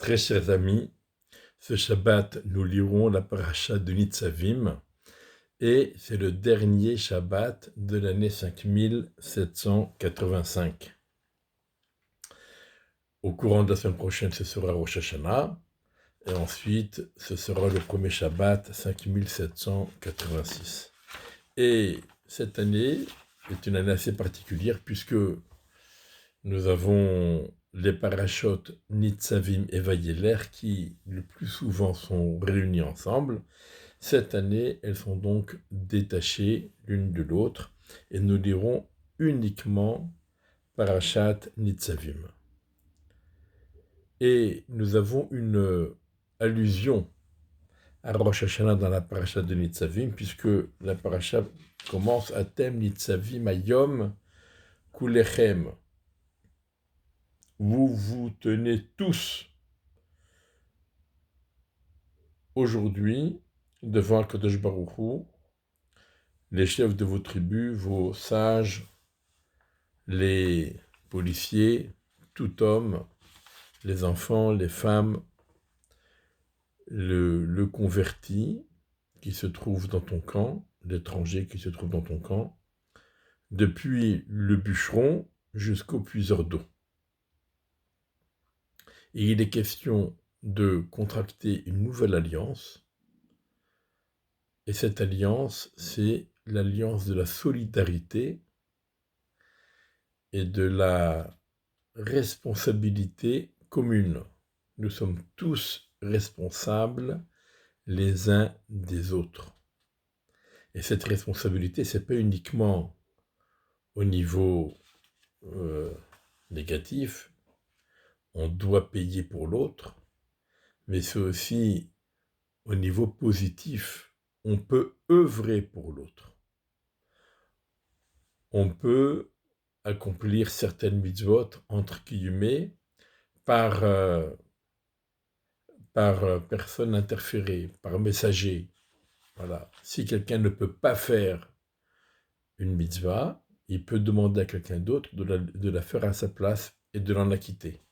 Très chers amis, ce Shabbat, nous lirons la paracha de Nitzavim et c'est le dernier Shabbat de l'année 5785. Au courant de la semaine prochaine, ce sera Rosh Hashanah et ensuite, ce sera le premier Shabbat 5786. Et cette année est une année assez particulière puisque nous avons les parachutes Nitzavim et Vayeler qui le plus souvent sont réunis ensemble. Cette année, elles sont donc détachées l'une de l'autre et nous lirons uniquement Parashat Nitzavim. Et nous avons une allusion à Rosh Hashanah dans la Parashat de Nitzavim puisque la Parashat commence à thème Nitzavim Ayom Kulechem. Vous vous tenez tous aujourd'hui devant Akadosh Baruch Hu, les chefs de vos tribus, vos sages, les policiers, tout homme, les enfants, les femmes, le converti qui se trouve dans ton camp, l'étranger qui se trouve dans ton camp, depuis le bûcheron jusqu'au puiseur d'eau. Et il est question de contracter une nouvelle alliance. Et cette alliance, c'est l'alliance de la solidarité et de la responsabilité commune. Nous sommes tous responsables les uns des autres. Et cette responsabilité, ce n'est pas uniquement au niveau négatif, on doit payer pour l'autre, mais c'est aussi au niveau positif, on peut œuvrer pour l'autre. On peut accomplir certaines mitzvot, entre guillemets, par personne interférée, par messager. Voilà. Si quelqu'un ne peut pas faire une mitzvah, il peut demander à quelqu'un d'autre de la faire à sa place et de l'en acquitter.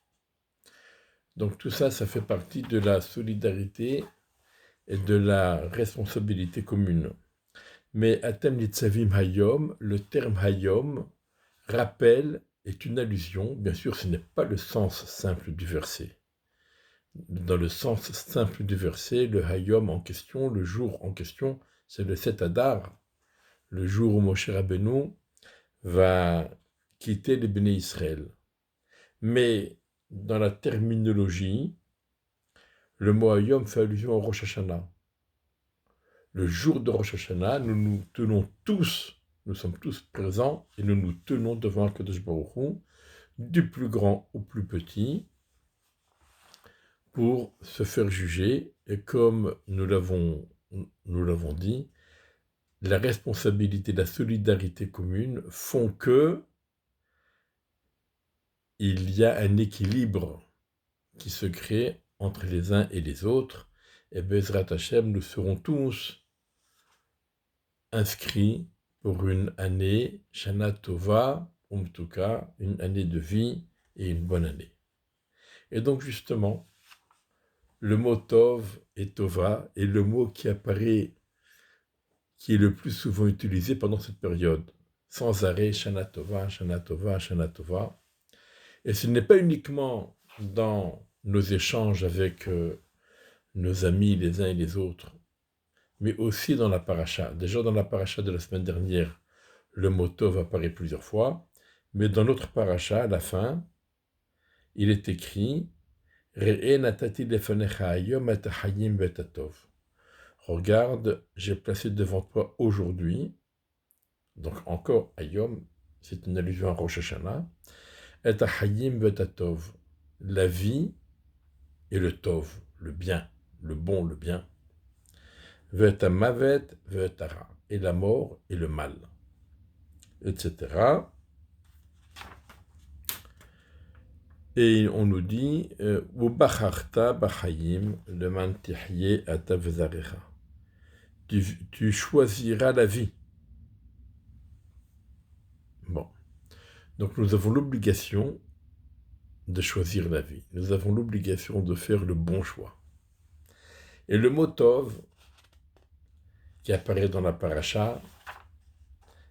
Donc tout ça, ça fait partie de la solidarité et de la responsabilité commune. Mais Atem Nitzavim Hayom, le terme Hayom, rappel est une allusion, bien sûr ce n'est pas le sens simple du verset. Dans le sens simple du verset, le Hayom en question, le jour en question, c'est le Set Adar, le jour où Moshe Rabbeinu va quitter les Béné Israël. Mais dans la terminologie, le mot Hayom fait allusion au Rosh Hashanah. Le jour de Rosh Hashanah, nous sommes tous présents et nous nous tenons devant Akadosh Baruch Hu, du plus grand au plus petit, pour se faire juger. Et comme nous l'avons dit, la responsabilité, la solidarité commune font que il y a un équilibre qui se crée entre les uns et les autres. Et Bezrat Hashem, nous serons tous inscrits pour une année Shana Tova, en tout cas, une année de vie et une bonne année. Et donc justement, le mot Tov et Tova est le mot qui apparaît, qui est le plus souvent utilisé pendant cette période. Sans arrêt, Shana Tova, Shana Tova, Shana Tova. Et ce n'est pas uniquement dans nos échanges avec nos amis les uns et les autres, mais aussi dans la paracha. Déjà dans la paracha de la semaine dernière, le mot Tov apparaît plusieurs fois, mais dans notre paracha, à la fin, il est écrit « Re'e natati lefanecha hayom et hayim vetatov » Regarde, j'ai placé devant toi aujourd'hui, donc encore hayom, c'est une allusion à Rosh Hashanah, et hayim vetatov, la vie et le tov, le bien, le bon, le bien. Vetamavet vetara, et la mort et le mal, etc. Et on nous dit Ubacharta bachayim leman tihye ata v'zarecha. Tu choisiras la vie. Bon. Donc nous avons l'obligation de choisir la vie. Nous avons l'obligation de faire le bon choix. Et le mot Tov, qui apparaît dans la paracha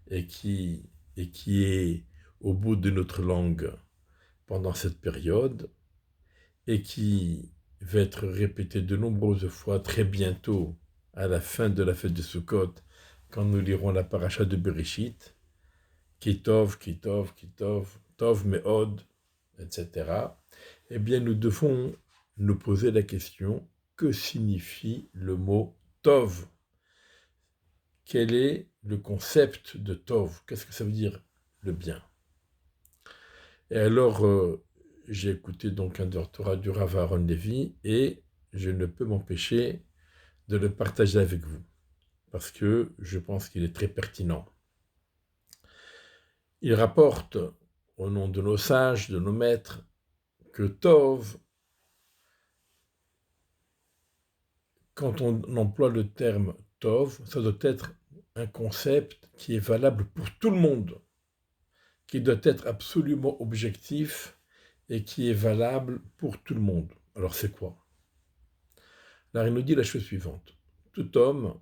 et qui est au bout de notre langue pendant cette période, et qui va être répété de nombreuses fois très bientôt à la fin de la fête de Sukkot, quand nous lirons la paracha de Bereshit, Kitov, Kitov, Kitov, Tov Meod, etc. Eh bien, nous devons nous poser la question, que signifie le mot Tov? Quel est le concept de Tov? Qu'est-ce que ça veut dire le bien? Et alors, j'ai écouté donc un doctorat du Rav Aaron Levi et je ne peux m'empêcher de le partager avec vous parce que je pense qu'il est très pertinent. Il rapporte, au nom de nos sages, de nos maîtres, que Tov, quand on emploie le terme Tov, ça doit être un concept qui est valable pour tout le monde, qui doit être absolument objectif et qui est valable pour tout le monde. Alors c'est quoi? Alors il nous dit la chose suivante. Tout homme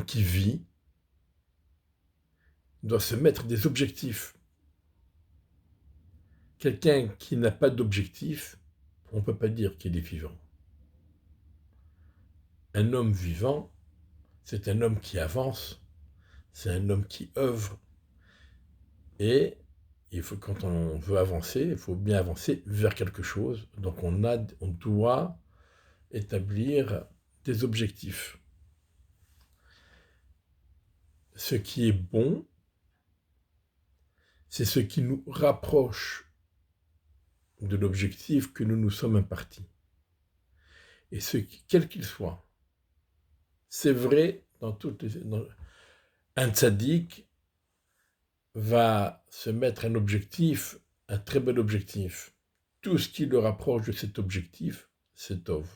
qui vit doit se mettre des objectifs. Quelqu'un qui n'a pas d'objectif, on ne peut pas dire qu'il est vivant. Un homme vivant, c'est un homme qui avance, c'est un homme qui œuvre. Et quand on veut avancer, il faut bien avancer vers quelque chose. Donc on doit établir des objectifs. Ce qui est bon, c'est ce qui nous rapproche de l'objectif que nous nous sommes impartis. Et quel qu'il soit, c'est vrai un tzaddik va se mettre un objectif, un très bel objectif. Tout ce qui le rapproche de cet objectif, c'est Tov.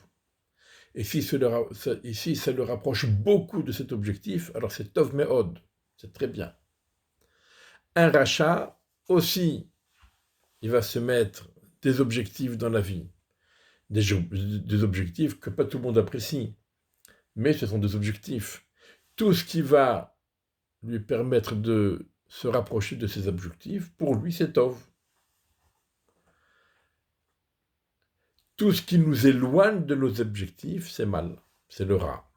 Et si ça le rapproche beaucoup de cet objectif, alors c'est Tov Meod, c'est très bien. Un rachat aussi, il va se mettre des objectifs dans la vie, des objectifs que pas tout le monde apprécie, mais ce sont des objectifs. Tout ce qui va lui permettre de se rapprocher de ses objectifs, pour lui c'est Tov. Tout ce qui nous éloigne de nos objectifs, c'est mal, c'est le Ra.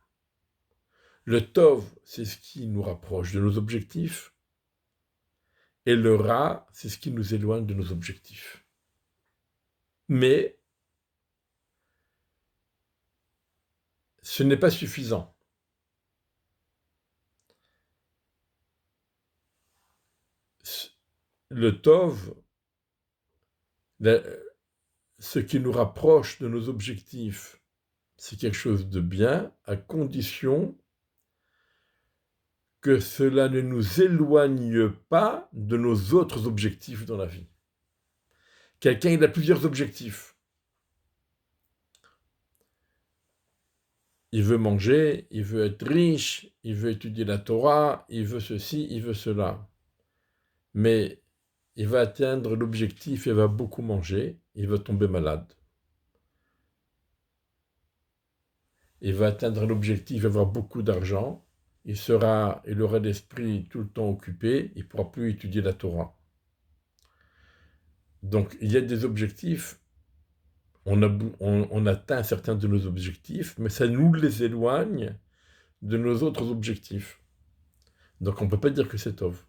Le Tov, c'est ce qui nous rapproche de nos objectifs, et le Ra, c'est ce qui nous éloigne de nos objectifs. Mais ce n'est pas suffisant. Le Tov, ce qui nous rapproche de nos objectifs, c'est quelque chose de bien, à condition que cela ne nous éloigne pas de nos autres objectifs dans la vie. Quelqu'un, il a plusieurs objectifs. Il veut manger, il veut être riche, il veut étudier la Torah, il veut ceci, il veut cela. Mais il va atteindre l'objectif, il va beaucoup manger, il va tomber malade. Il va atteindre l'objectif, il va avoir beaucoup d'argent, il aura l'esprit tout le temps occupé, il ne pourra plus étudier la Torah. Donc il y a des objectifs, on atteint certains de nos objectifs, mais ça nous les éloigne de nos autres objectifs. Donc on ne peut pas dire que c'est Tov.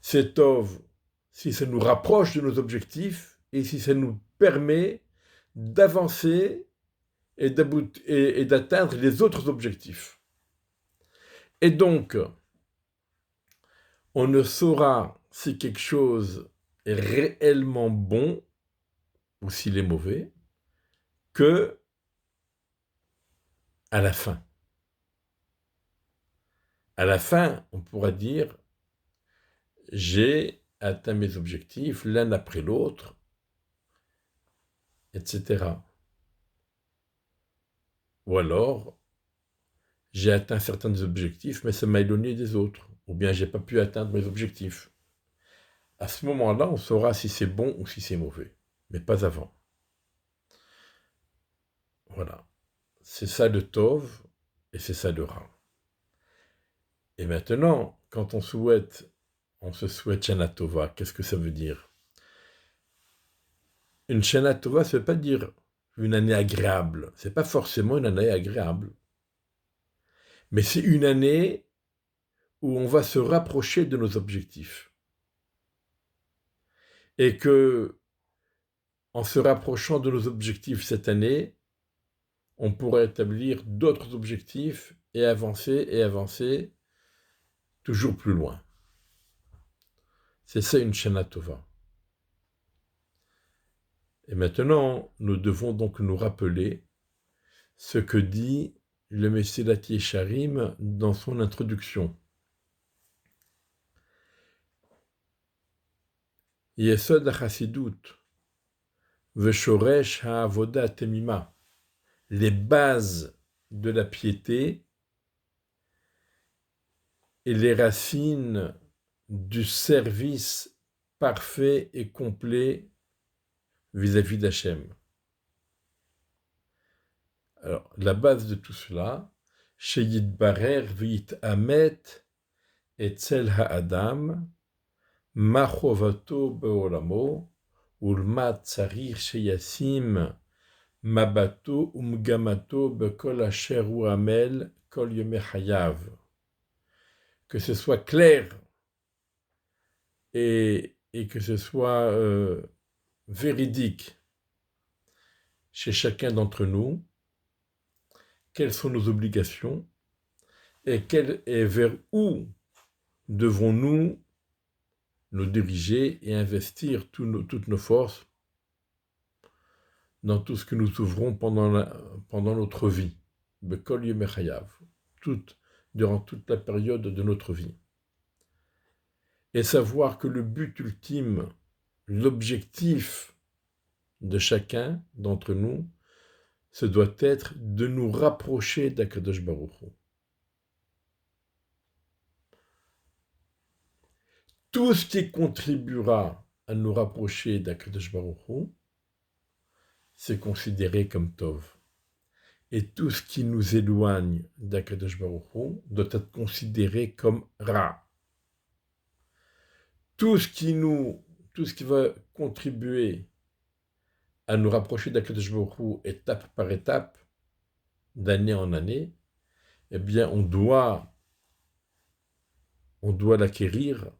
C'est Tov si ça nous rapproche de nos objectifs et si ça nous permet d'avancer et d'atteindre les autres objectifs. Et donc, on ne saura si quelque chose est réellement bon ou s'il est mauvais que à la fin. À la fin, on pourra dire j'ai atteint mes objectifs l'un après l'autre, etc. Ou alors, j'ai atteint certains objectifs, mais ça m'a éloigné des autres. Ou bien, j'ai pas pu atteindre mes objectifs. À ce moment-là, on saura si c'est bon ou si c'est mauvais, mais pas avant. Voilà. C'est ça le Tov et c'est ça le Ra. Et maintenant, quand on se souhaite Shana Tova, qu'est-ce que ça veut dire? Une Shana Tova, ça ne veut pas dire une année agréable. C'est pas forcément une année agréable. Mais c'est une année où on va se rapprocher de nos objectifs. Et que, en se rapprochant de nos objectifs cette année, on pourra établir d'autres objectifs et avancer toujours plus loin. C'est ça une Shana Tova. Et maintenant, nous devons donc nous rappeler ce que dit le Messilat Yesharim dans son introduction. Yesod HaChassidut, Veshoresh HaAvoda Temima, les bases de la piété et les racines du service parfait et complet vis-à-vis d'Hachem. Alors, la base de tout cela, Sheyit Barer Vit Amet Etzel Ha'adam, Machovato Beolamo, Ulma Tsarir Sheyasim, Mabato Umgamato Bekol Asher Amel Kol Yome Hayav. Que ce soit clair et que ce soit véridique chez chacun d'entre nous, quelles sont nos obligations et vers où devons-nous nous diriger et investir toutes nos forces dans tout ce que nous ouvrons pendant notre vie, Bekol Yome Hayav, durant toute la période de notre vie. Et savoir que le but ultime, l'objectif de chacun d'entre nous, ce doit être de nous rapprocher d'Akadosh Baruch Hu. Tout ce qui contribuera à nous rapprocher d'Akadosh Baruch Hu, c'est considéré comme Tov. Et tout ce qui nous éloigne d'Akadosh Baruch Hu doit être considéré comme Ra. Tout ce qui va contribuer à nous rapprocher d'Akadosh Baruch Hu étape par étape, d'année en année, eh bien on doit l'acquérir,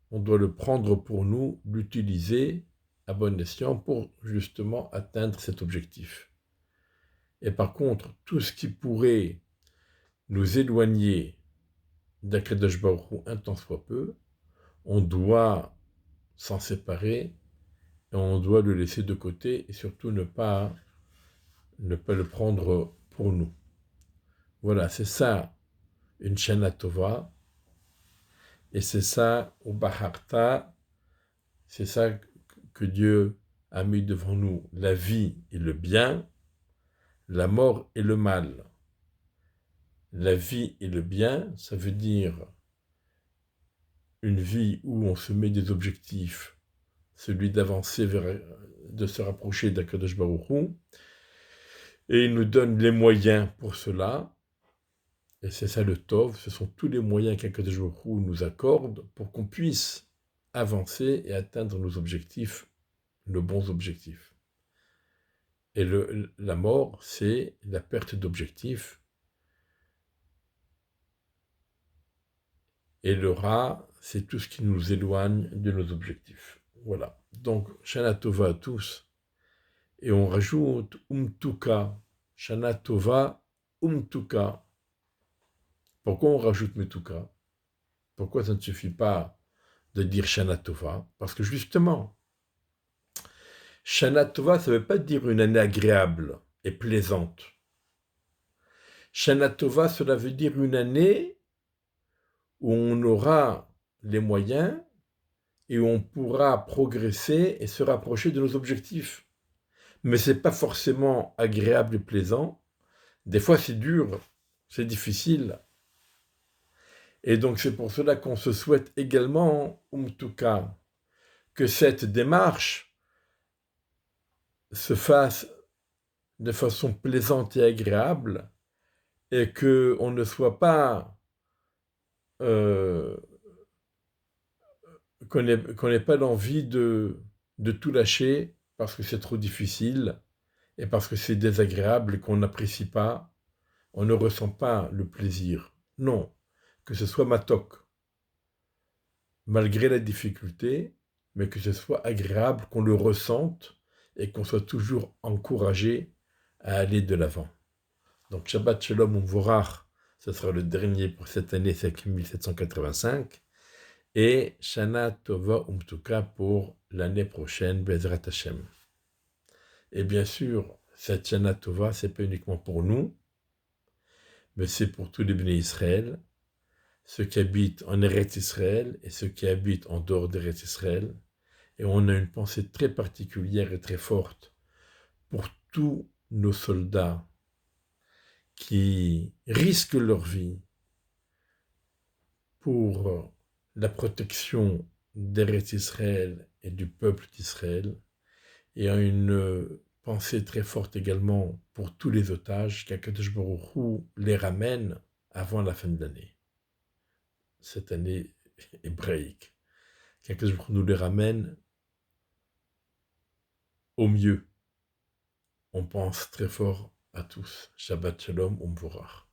on doit le prendre pour nous, l'utiliser à bon escient pour justement atteindre cet objectif. Et par contre, tout ce qui pourrait nous éloigner d'Akadosh Baruch Hu un tant soit peu, on doit s'en séparer et on doit le laisser de côté et surtout ne pas le prendre pour nous. Voilà, c'est ça une Shana Tova et c'est ça au Baharta, c'est ça que Dieu a mis devant nous, la vie et le bien, la mort et le mal. La vie et le bien, ça veut dire une vie où on se met des objectifs, celui d'avancer de se rapprocher d'Akadosh Baruch Hu, et il nous donne les moyens pour cela, et c'est ça le Tov, ce sont tous les moyens qu'Akadosh Baruch Hu nous accorde pour qu'on puisse avancer et atteindre nos objectifs, nos bons objectifs. Et la mort, c'est la perte d'objectifs, et le Ra, c'est tout ce qui nous éloigne de nos objectifs. Voilà. Donc, Shana Tova à tous. Et on rajoute Umtuka. Shana Tova, Umtuka. Pourquoi on rajoute Metuka? Pourquoi ça ne suffit pas de dire Shana Tova? Parce que justement, Shana Tova, ça ne veut pas dire une année agréable et plaisante. Shana Tova, cela veut dire une année où on aura les moyens et où on pourra progresser et se rapprocher de nos objectifs. Mais ce n'est pas forcément agréable et plaisant. Des fois, c'est dur, c'est difficile. Et donc, c'est pour cela qu'on se souhaite également Umtuka, que cette démarche se fasse de façon plaisante et agréable et qu'on ne soit pas, euh, qu'on n'ait pas l'envie de tout lâcher parce que c'est trop difficile et parce que c'est désagréable et qu'on n'apprécie pas, on ne ressent pas le plaisir. Non, que ce soit matoc, malgré la difficulté, mais que ce soit agréable, qu'on le ressente et qu'on soit toujours encouragé à aller de l'avant. Donc Shabbat Shalom Umvorach, ce sera le dernier pour cette année 5785, et Shana Tova Umtuka pour l'année prochaine, Bezrat Hashem. Et bien sûr, cette Shana Tova, c'est pas uniquement pour nous, mais c'est pour tous les bénis Israël, ceux qui habitent en Eretz Israël et ceux qui habitent en dehors d'Eretz Israël. Et on a une pensée très particulière et très forte pour tous nos soldats qui risquent leur vie pour la protection d'Eretz Israël et du peuple d'Israël. Et a une pensée très forte également pour tous les otages, qu'Akadosh Baruch Hu les ramène avant la fin de l'année. Cette année hébraïque. Qu'Akadosh Baruch Hu nous les ramène au mieux. On pense très fort à tous. Shabbat Shalom, Umvorach.